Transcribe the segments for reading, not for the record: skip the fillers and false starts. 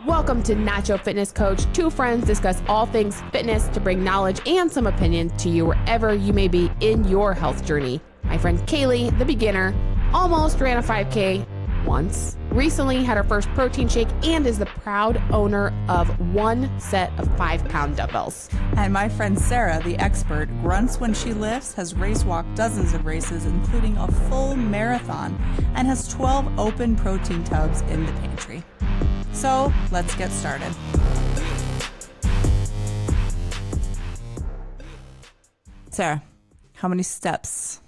Welcome to Nacho Fitness Coach. Two friends discuss all things fitness to bring knowledge and some opinions to you wherever you may be in your health journey. My friend Caleigh, the beginner, almost ran a 5K once, recently had her first protein shake, and is the proud owner of one set of 5-pound dumbbells. And my friend Sara, the expert, grunts when she lifts, has race walked dozens of races, including a full marathon, and has 12 open protein tubs in the pantry. So let's get started. Sara, how many steps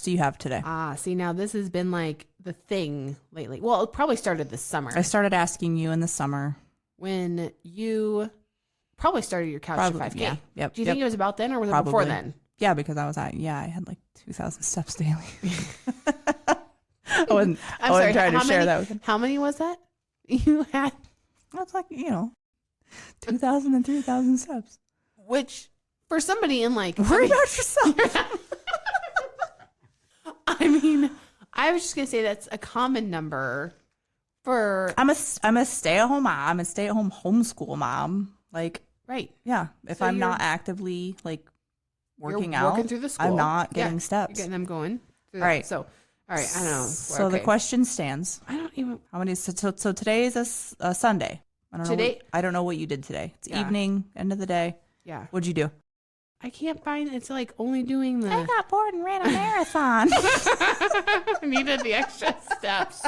do you have today? See, now this has been like the thing lately. Well, it probably started this summer. I started asking you in the summer. When you probably started your couch to 5K. Yeah, yep. Do you think it was about then or was Probably. it before then? Yeah, because I had like 2,000 steps daily. I wasn't trying to share that with him. How many was that? You had? That's like, 2,000 and 3,000 steps. Which, for somebody in like... Worry about yourself. I mean, I was just going to say that's a common number for... I'm a stay-at-home mom. I'm a stay-at-home homeschool mom. Like, right. Yeah. If I'm not actively, like, working through the school. I'm not getting steps. You're getting them going. All right. So... All right, I don't know. So the question stands. I don't even. How many? So today is a Sunday. I don't know what you did today. It's evening, end of the day. Yeah. What'd you do? I can't find. It's like only doing the. I got bored and ran a marathon. I needed the extra steps.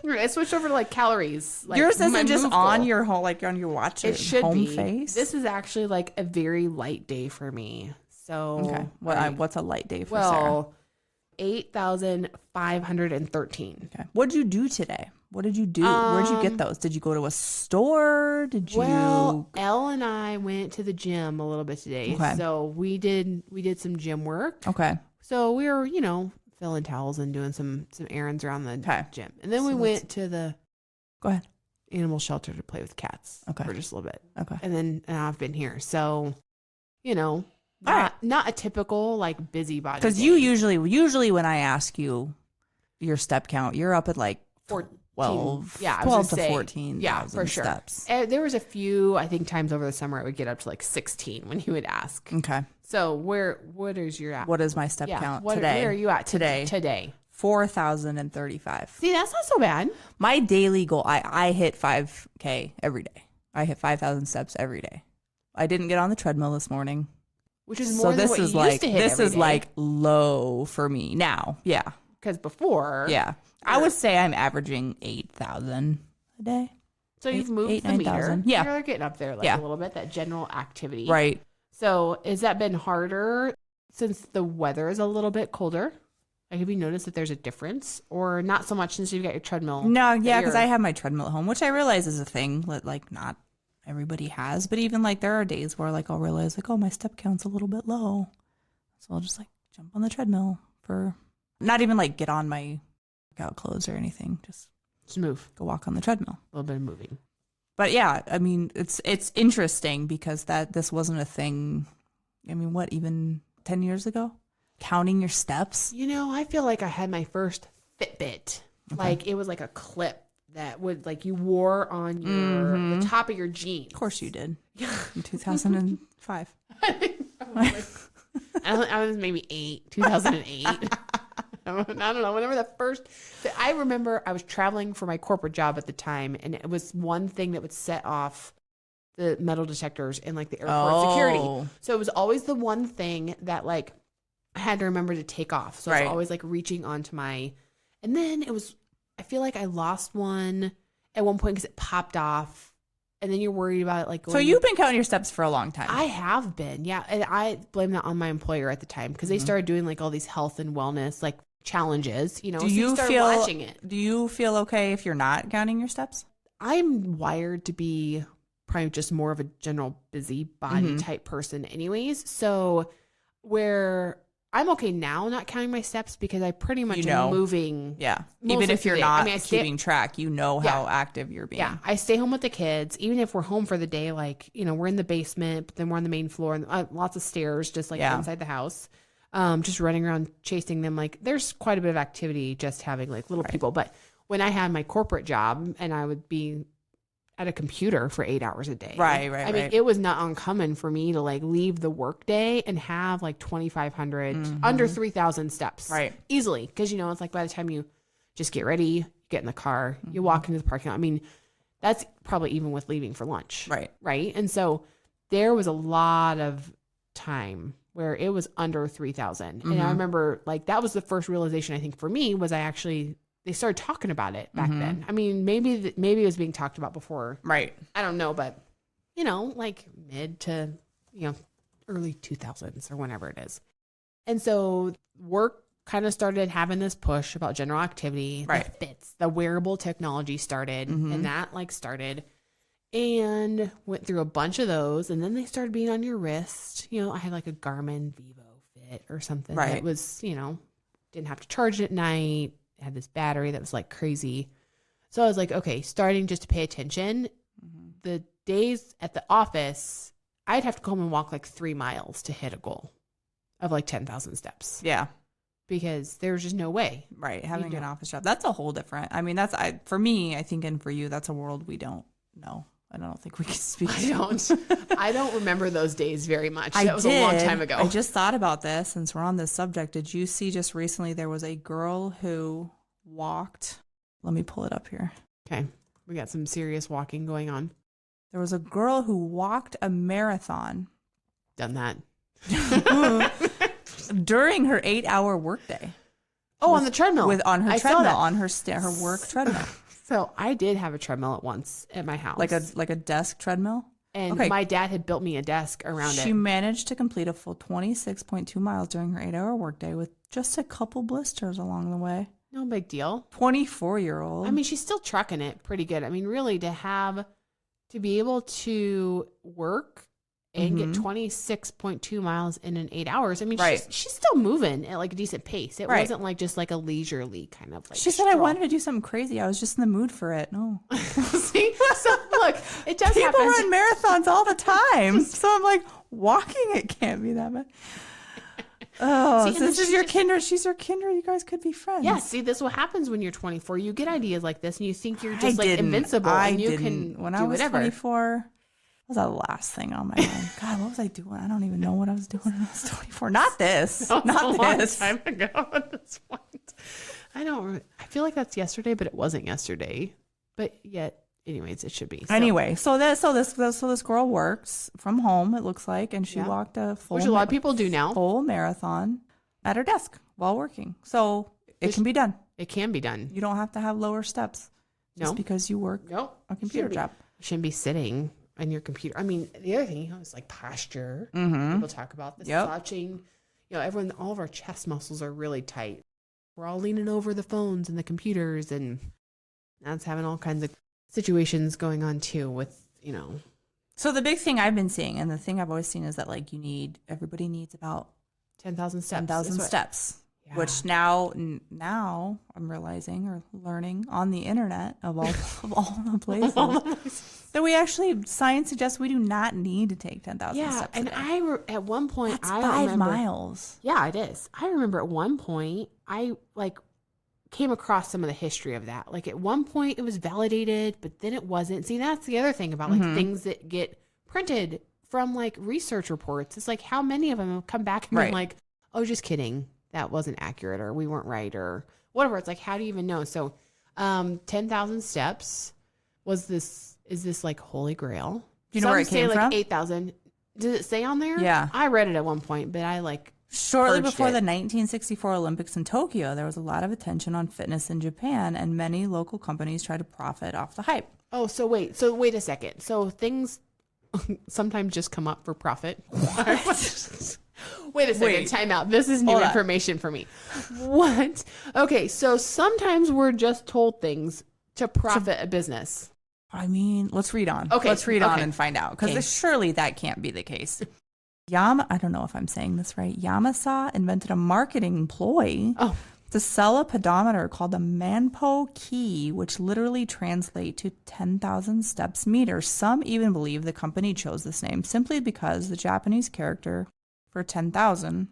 I switched over to like calories. Like yours isn't just on your whole, like on your watch. It should home be. face. This is actually like a very light day for me. So okay. What's a light day for Sarah? Well, 8,513. Okay. What'd you do today? What did you do? Where'd you get those? Did you go to a store? Well, Elle and I went to the gym a little bit today. Okay. So we did some gym work. Okay. So we were, filling towels and doing some errands around the gym. And then we went to the animal shelter to play with cats for just a little bit. Okay. And then I've been here. So, not a typical like busybody. Because you usually when I ask you your step count, you're up at like 12 to 14. Yeah, for sure. Steps. There was a few, I think, times over the summer it would get up to like 16 when you would ask. Okay. So what is your at? What is my step count today? Where are you at today? 4,035. See, that's not so bad. My daily goal, I hit 5K every day. I hit 5,000 steps every day. I didn't get on the treadmill this morning. Which is more than what you used to hit This every is day. like low for me now. Yeah. Because before. Yeah. I would say I'm averaging 8,000 a day. So you've moved the meter. Yeah. You're getting up there a little bit, that general activity. Right. So has that been harder since the weather is a little bit colder? Like, have you noticed that there's a difference, or not so much since you've got your treadmill? No, yeah, because I have my treadmill at home, which I realize is a thing that like not everybody has. But even like there are days where like I'll realize like, oh, my step count's a little bit low. So I'll just like jump on the treadmill for not even like get on my workout clothes or anything. Just move. Go walk on the treadmill. A little bit of moving. But yeah, I mean, it's interesting because this wasn't a thing. I mean, what, even 10 years ago? Counting your steps? I feel like I had my first Fitbit. Okay. Like it was like a clip that would like you wore on your the top of your jeans. Of course you did. In 2005. I was maybe 2008. I don't know. Whenever I remember I was traveling for my corporate job at the time, and it was one thing that would set off the metal detectors in like the airport security. So it was always the one thing that like I had to remember to take off. So I was always like reaching onto and then I feel like I lost one at one point because it popped off. And then you're worried about it like going. So you've been counting your steps for a long time. I have been, yeah. And I blame that on my employer at the time because they started doing like all these health and wellness like challenges, Do you watching it. Do you feel okay if you're not counting your steps? I'm wired to be probably just more of a general busybody type person anyways. So where I'm okay now not counting my steps because I pretty much am moving. Yeah. Even if you're not keeping track, how active you're being. Yeah. I stay home with the kids. Even if we're home for the day, like, we're in the basement, but then we're on the main floor and lots of stairs just like inside the house. Just running around chasing them. Like there's quite a bit of activity just having like little people. But when I had my corporate job and I would be at a computer for 8 hours a day. Right. I mean, it was not uncommon for me to like leave the work day and have like 2,500, under 3,000 steps. Right. Easily. Because, you know, it's like by the time you just get ready, get in the car, you walk into the parking lot. I mean, that's probably even with leaving for lunch. Right. Right. And so there was a lot of time where it was under 3,000. And I remember like that was the first realization I think for me was they started talking about it back then. I mean, maybe it was being talked about before. Right. I don't know, but you know, like mid to, you know, early 2000s or whenever it is. And so work kind of started having this push about general activity, right. The fits, the wearable technology started, and that like started and went through a bunch of those. And then they started being on your wrist. You know, I had like a Garmin Vivo Fit or something that was, you know, didn't have to charge it at night. It had this battery that was like crazy. So I was like, okay, starting just to pay attention. The days at the office, I'd have to go home and walk like 3 miles to hit a goal of like 10,000 steps. Yeah. Because there was just no way. Right. Having an office job. That's a whole different, I mean, for me, I think, and for you, that's a world we don't know. I don't think we can speak to. I don't remember those days very much. That was a long time ago. I just thought about this since we're on this subject. Did you see just recently there was a girl who walked? Let me pull it up here. Okay. We got some serious walking going on. There was a girl who walked a marathon. Done that. During her 8-hour workday. Oh, on the treadmill. On her treadmill, on her work treadmill. So I did have a treadmill at once at my house. Like a desk treadmill? And my dad had built me a desk around it. She managed to complete a full 26.2 miles during her 8-hour workday with just a couple blisters along the way. No big deal. 24-year-old. I mean, she's still trucking it pretty good. I mean, really to be able to work and get 26.2 miles in 8 hours. I mean, she's still moving at like a decent pace. It wasn't like just like a leisurely kind of like She said, I wanted to do something crazy. I was just in the mood for it. No. See? So look, it does People happen. run marathons all the time. So I'm like, walking it can't be that bad. Oh, see, so this is your kinder. She's your kinder. You guys could be friends. Yeah, see, this is what happens when you're 24. You get ideas like this and you think you're just like invincible and you can when do I was whatever. 24, what was that last thing on my mind? God, what was I doing? I don't even know what I was doing when I was 24. Not this. Not this. Long time ago at this point. I feel like that's yesterday, but it wasn't yesterday. But yet, anyways, it should be. So. Anyway, so this girl works from home, it looks like, and she walked a full, which a lot of people do now, full marathon at her desk while working. So it can be done. It can be done. You don't have to have lower steps just because you work a computer job. You shouldn't be sitting on your computer. I mean, the other thing, is like posture. People talk about this slouching. You know, all of our chest muscles are really tight. We're all leaning over the phones and the computers, and that's having all kinds of situations going on too with, you know. So the big thing I've been seeing, and the thing I've always seen, is that like everybody needs about 10,000 steps. 10,000 steps. Yeah. Which now I'm realizing or learning on the internet of all the places that we actually, science suggests we do not need to take 10,000 steps. And at one point, that's 5 miles. Yeah, it is. I remember at one point I like came across some of the history of that. Like at one point it was validated, but then it wasn't. See, that's the other thing about like things that get printed from like research reports. It's like how many of them have come back and been like, oh, just kidding. That wasn't accurate, or we weren't right, or whatever. It's like, how do you even know? So 10,000 steps is this like holy grail? Do you know where it came from? from? Like 8,000. Did it say on there? Yeah. I read it at one point, but I like shortly before the 1964 Olympics in Tokyo, there was a lot of attention on fitness in Japan, and many local companies tried to profit off the hype. Oh, so wait a second. So things sometimes just come up for profit. Wait a second. Time out. This is new information for me. What? Okay, so sometimes we're just told things to profit a business. I mean, let's read on. Okay. Let's read on and find out, because surely that can't be the case. I don't know if I'm saying this right. Yamasa invented a marketing ploy to sell a pedometer called the Manpo Key, which literally translates to 10,000 steps meter. Some even believe the company chose this name simply because the Japanese character for 10,000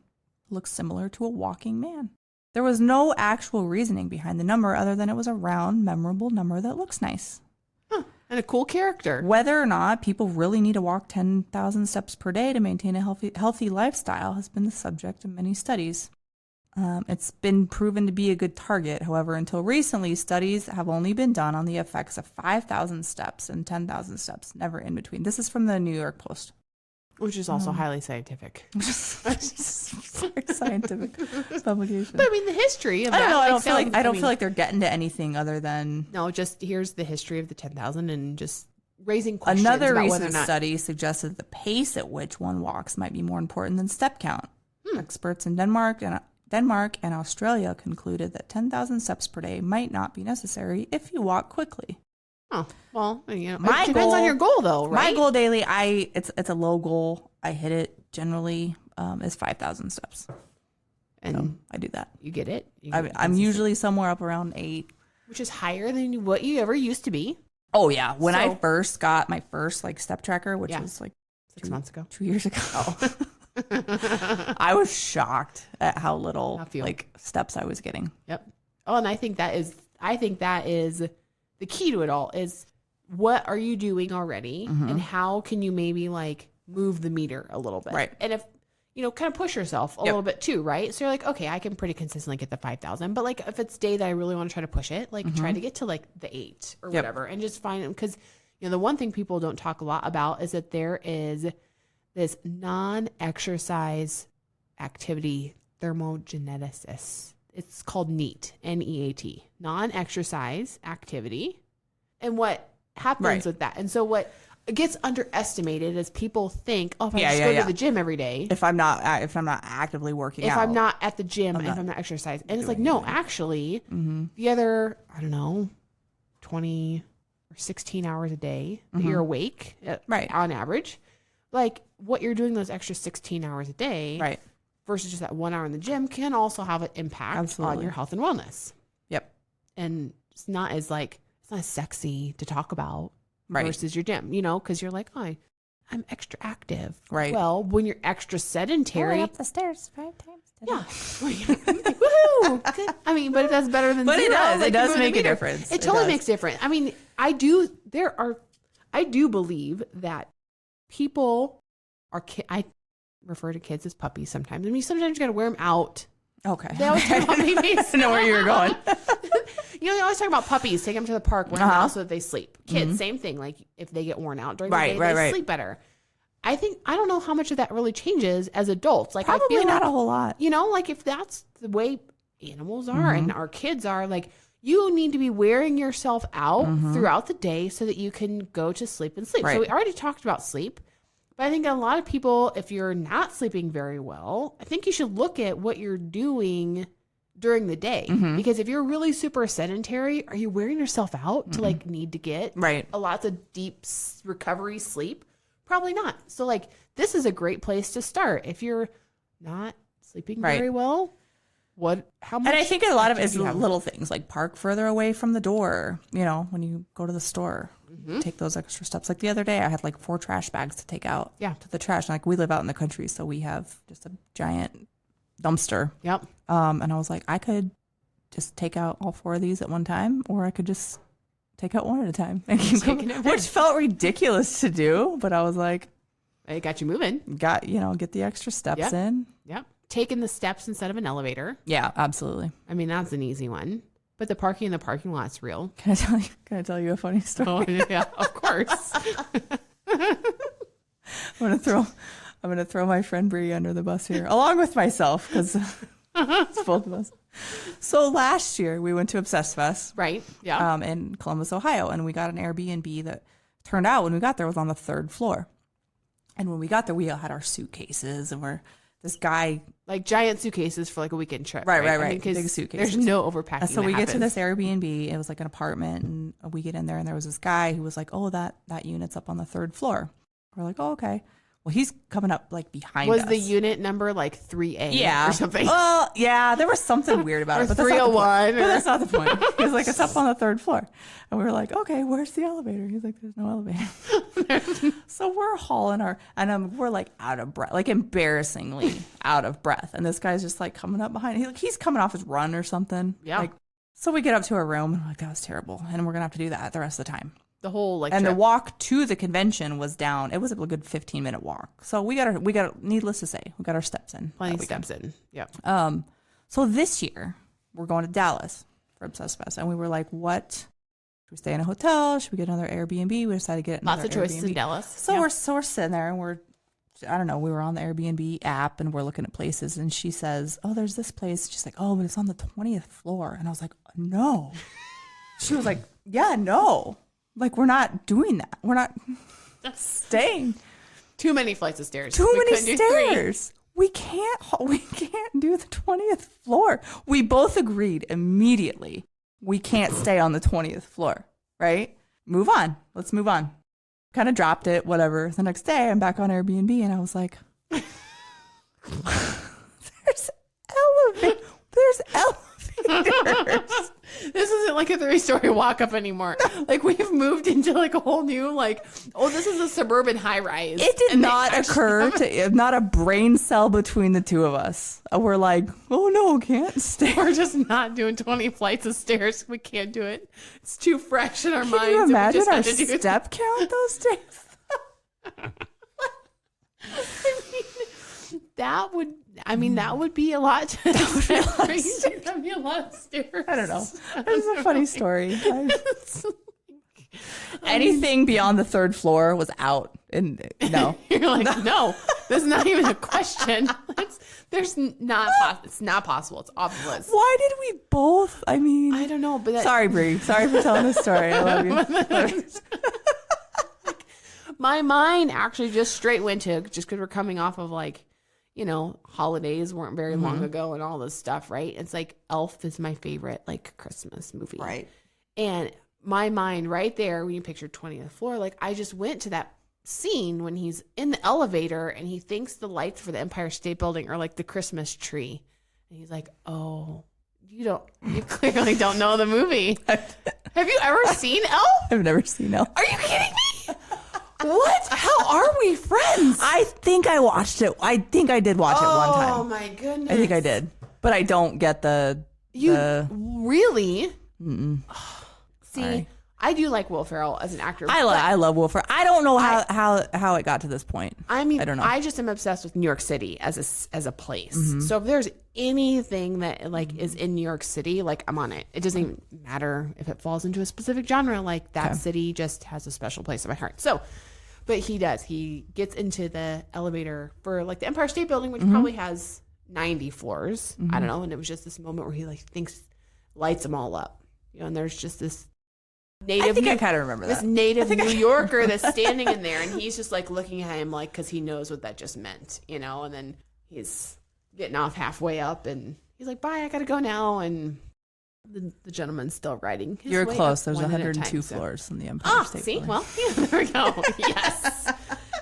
looks similar to a walking man. There was no actual reasoning behind the number other than it was a round, memorable number that looks nice. And a cool character. Whether or not people really need to walk 10,000 steps per day to maintain a healthy lifestyle has been the subject of many studies. It's been proven to be a good target. However, until recently, studies have only been done on the effects of 5,000 steps and 10,000 steps, never in between. This is from the New York Post. Which is also highly scientific. Very scientific publication. But I mean, the history of I that. don't know. I don't feel like they're getting to anything other than. No, just here's the history of the 10,000 and just raising questions Another about recent whether or not. study suggested the pace at which one walks might be more important than step count. Experts in Denmark and Australia concluded that 10,000 steps per day might not be necessary if you walk quickly. Oh, well, you know, My it depends goal- on your goal, though, right? My goal daily, it's a low goal. I hit it generally is 5,000 steps. And So I do that. you get it. I'm usually somewhere up around 8. Which is higher than what you ever used to be. Oh yeah, when I So- first got my first like step tracker, which was like 6 months ago. 2 years ago. I was shocked at how little I feel. like steps I was getting. Yep. Oh, and I think that is the key to it all is what are you doing already and how can you maybe like move the meter a little bit. Right. And if, you know, kind of push yourself a little bit too, right? So you're like, okay, I can pretty consistently get the 5,000, but like if it's day that I really want to try to push it, like try to get to like the 8 or whatever and just find them. Cause you know, the one thing people don't talk a lot about is that there is this non-exercise activity thermogenesis. It's called NEAT, N-E-A-T, non-exercise activity. And what happens with that? And so what gets underestimated is people think, oh, if I just go to the gym every day. If I'm not actively working out. If I'm not at the gym and if I'm not exercising. And it's like, no, actually, the other, I don't know, 20 or 16 hours a day that you're awake on average, like what you're doing those extra 16 hours a day versus just that 1 hour in the gym can also have an impact on your health and wellness. Yep. And it's not as sexy to talk about versus your gym, you know, because you're like, oh, I'm extra active. Right. Well, when you're extra sedentary. Going up the stairs 5 times today. Yeah. Woohoo! I mean, but if that's better than but zero, it does make a difference. It totally makes a difference. I mean, I do believe that people are, I refer to kids as puppies sometimes. I mean, sometimes you got to wear them out. Okay. They always talk about babies. I know where you were going. You know, they always talk about puppies. Take them to the park, wear them out so that they sleep. Kids, same thing. Like if they get worn out during the day, they sleep better. I don't know how much of that really changes as adults. Like Probably I feel not like, a whole lot. You know, like if that's the way animals are and our kids are, like you need to be wearing yourself out throughout the day so that you can go to sleep and sleep. So we already talked about sleep. But I think a lot of people, if you're not sleeping very well, I think you should look at what you're doing during the day. Because if you're really super sedentary, are you wearing yourself out to like need to get a lot of deep recovery sleep? Probably not. So like this is a great place to start. If you're not sleeping very well, how much? And I think a lot of it is little things like park further away from the door, you know, when you go to the store. Take those extra steps. Like the other day, I had like 4 trash bags to take out to the trash. And like we live out in the country, so we have just a giant dumpster. Yep. And I was like, I could just take out all 4 of these at one time, or I could just take out one at a time. Which felt ridiculous to do, but I was like, it got you moving. Get the extra steps in. Yep. Taking the steps instead of an elevator. Yeah, absolutely. I mean, that's an easy one. But the parking in the parking lot's real. Can I tell you a funny story? Oh, yeah, of course. I'm gonna throw my friend Bree under the bus here, along with myself, because it's both of us. So last year we went to Obsessed Fest, right? Yeah, in Columbus, Ohio, and we got an Airbnb that turned out when we got there was on the 3rd floor. And when we got there, we all had our suitcases, and this guy, like giant suitcases for like a weekend trip. Right. I mean, big suitcases. There's no overpacking. And so we get to this Airbnb. It was like an apartment, and we get in there, and there was this guy who was like, "Oh, that unit's up on the 3rd floor." We're like, "Oh, okay." Well, he's coming up like behind us. Was the unit number like 3A or something? Well, yeah, there was something weird about it. But 301. But that's not the point. He was like, it's up on the 3rd floor. And we were like, okay, where's the elevator? He's like, there's no elevator. So we're hauling we're like out of breath, like embarrassingly out of breath. And this guy's just like coming up behind. He's coming off his run or something. Yeah. So we get up to our room and we're like, that was terrible. And we're going to have to do that the rest of the time. The whole like and trip. the walk to the convention was down. It was a good 15-minute walk. So we got needless to say, we got our steps in. Plenty steps in. Yeah. So this year we're going to Dallas for Obsessed Fest, and we were like, what? Should we stay in a hotel? Should we get another Airbnb? We decided to get Lots of choices Airbnb. in Dallas. So we're sitting there, and I don't know, we were on the Airbnb app, and we're looking at places, and she says, oh, there's this place. She's like, oh, but it's on the 20th floor. And I was like, no. She was like, yeah, no. Like, we're not doing that. We're not staying. Too many flights of stairs. Too many stairs. We can't do the 20th floor. We both agreed immediately. We can't stay on the 20th floor, right? Move on. Let's move on. Kind of dropped it, whatever. The next day, I'm back on Airbnb, and I was like, there's elevators. This isn't like a 3-story walk up anymore. Like, we've moved into like a whole new, like, oh, this is a suburban high rise. It did not occur not a brain cell between the two of us. We're like, oh no, can't stay. We're just not doing 20 flights of stairs. We can't do it. It's too fresh in our minds. Can you imagine our to do step count those days? That would be a lot. That'd be a lot of stairs. I don't know. It's a funny story. Anything beyond the 3rd floor was out. And no. You're like, no, that's not even a question. It's not possible. It's off the list. Why did we both? I mean, I don't know. But sorry, Brie. Sorry for telling this story. I love you. My mind actually just straight went to, just because we're coming off of like, you know, holidays weren't very long ago and all this stuff, right? It's like Elf is my favorite like Christmas movie. Right. And my mind right there, when you picture 20th floor, like I just went to that scene when he's in the elevator and he thinks the lights for the Empire State Building are like the Christmas tree. And he's like, oh, you clearly don't know the movie. Have you ever seen Elf? I've never seen Elf. Are you kidding me? What? How are we friends? I think I watched it. I think I did watch it one time. Oh my goodness. I think I did. But I don't get the really? Mm-mm. See, Sorry. I do like Will Ferrell as an actor. I love Will Ferrell. I don't know how it got to this point. I mean, I don't know. I just am obsessed with New York City as a place. Mm-hmm. So if there's anything that like is in New York City, like I'm on it. It doesn't even matter if it falls into a specific genre. Like that city just has a special place in my heart. So, but he does. He gets into the elevator for like the Empire State Building, which probably has 90 floors. I don't know. And it was just this moment where he like lights them all up. You know, and there's just this native. I think I kind of remember this native New Yorker that's standing in there, and he's just like looking at him like, because he knows what that just meant, you know. And then he's getting off halfway up, and he's like, "Bye, I gotta go now." And the gentleman's still riding. You're close. There's 102 floors in the Empire State Building. Well, yeah, there we go. Yes.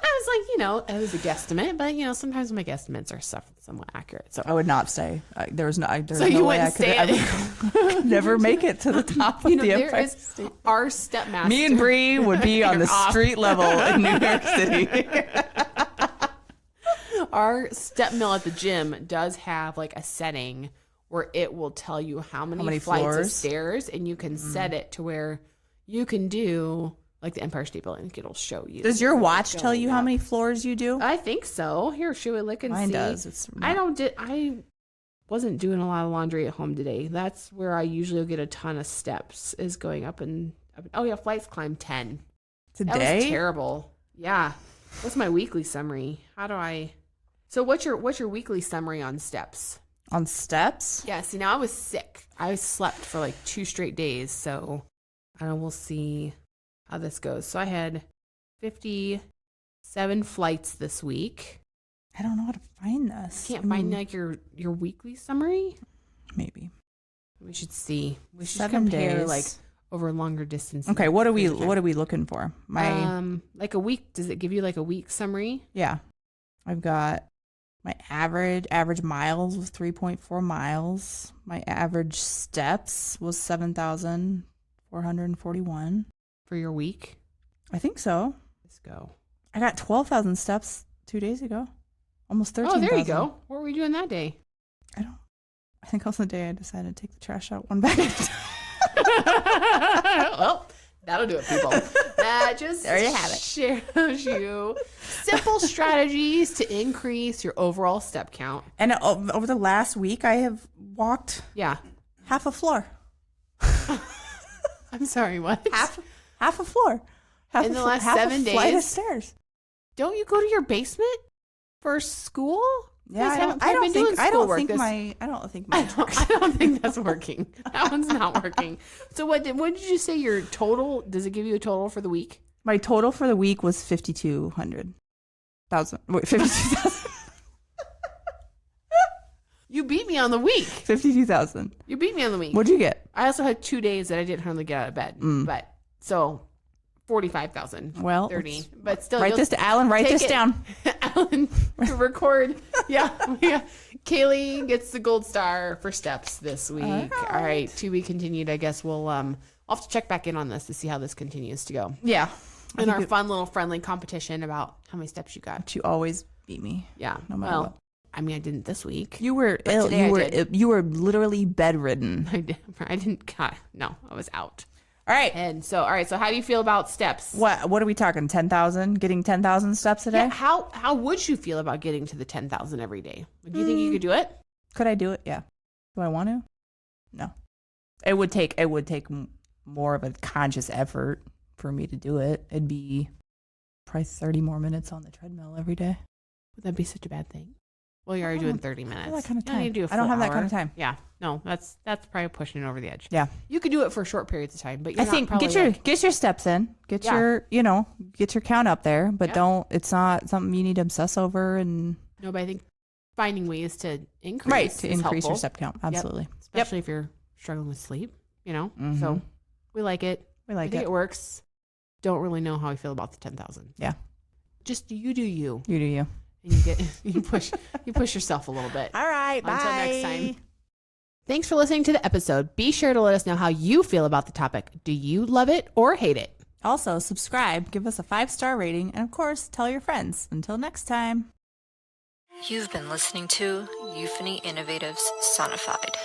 I was like, you know, it was a guesstimate, but you know, sometimes my guesstimates are somewhat accurate. So I would not stay. There's no you way I could never make it to the top of the Empire State Building. Our stepmaster. Me and Bree would be on the street level in New York City. Our step mill at the gym does have like a setting where it will tell you how many flights floors? of stairs, and you can set it to where you can do like the Empire State Building. It'll show you. Does your watch tell you how many floors you do? I think so. Here, should we look and see? Mine does. I wasn't doing a lot of laundry at home today. That's where I usually get a ton of steps, is going up and oh yeah, flights climb 10. Today? That was terrible. Yeah. What's my weekly summary? So what's your weekly summary on steps? On steps? Yeah, see, now I was sick. I slept for like 2 straight days, so I don't know, we'll see how this goes. So I had 57 flights this week. I don't know how to find this. Can't find like your weekly summary? Maybe. We should see. We should 7 compare days. like over longer distances. Okay, what are we looking for? Like a week. Does it give you like a week summary? Yeah. I've got my average miles was 3.4 miles. My average steps was 7,441. For your week? I think so. Let's go. I got 12,000 steps 2 days ago. Almost 13,000. Oh, there you go. What were we doing that day? I think that was the day I decided to take the trash out one bag at a time. Well, that'll do it, people. that just There you have it. shows you simple strategies to increase your overall step count. And over the last week, I have walked Yeah. half a floor. I'm sorry, what? Half a floor. In the last 7 days? Flight of stairs. Don't you go to your basement for school? Yeah, You guys I haven't don't been doing think I don't schoolwork think this- my I don't think I my don't think that's working. That one's not working. So what did you say your total? Does it give you a total for the week? my total for the week was 52,000. Wait, 52,000. You beat me on the week. 52,000. You beat me on the week. What'd you get? I also had 2 days that I didn't hardly get out of bed. But so 45,000. Well, 30. But still, Write this to Alan. Write take this it. down. Alan, to record. Yeah. Caleigh gets the gold star for steps this week. All right. To be continued. I guess we'll have to check back in on this to see how this continues to go. Yeah. In our fun little friendly competition about how many steps you got. But you always beat me. Yeah. No matter what. I mean, I didn't this week. You were But ill. today I You were did. you were literally bedridden. I didn't. No, I was out. All right. And so, all right. So, how do you feel about steps? What are we talking? 10,000? Getting 10,000 steps a day? Yeah, how would you feel about getting to the 10,000 every day? Do you think you could do it? Could I do it? Yeah. Do I want to? No. It would take more of a conscious effort for me to do it. It'd be probably 30 more minutes on the treadmill every day. Would that be such a bad thing? Well, you're already doing 30 minutes. I don't have that kind of You don't need time. to do a I don't full have that hour. kind of time. Yeah. No, that's probably pushing it over the edge. Yeah. You could do it for short periods of time, but you're I think not get your steps in. Get Yeah. get your count up there, but Yeah. it's not something you need to obsess over and No, but I think finding ways to increase to is increase your helpful. step count. Absolutely. Especially if you're struggling with sleep, So Mhm. we like it. We I like think it. it works. Don't really know how I feel about the 10,000. Yeah. Just you do you. You do you. And you push yourself a little bit. All right. Until next time. Thanks for listening to the episode. Be sure to let us know how you feel about the topic. Do you love it or hate it? Also, subscribe, give us a 5-star rating, and of course, tell your friends. Until next time. You've been listening to Euphony Innovatives Sonified.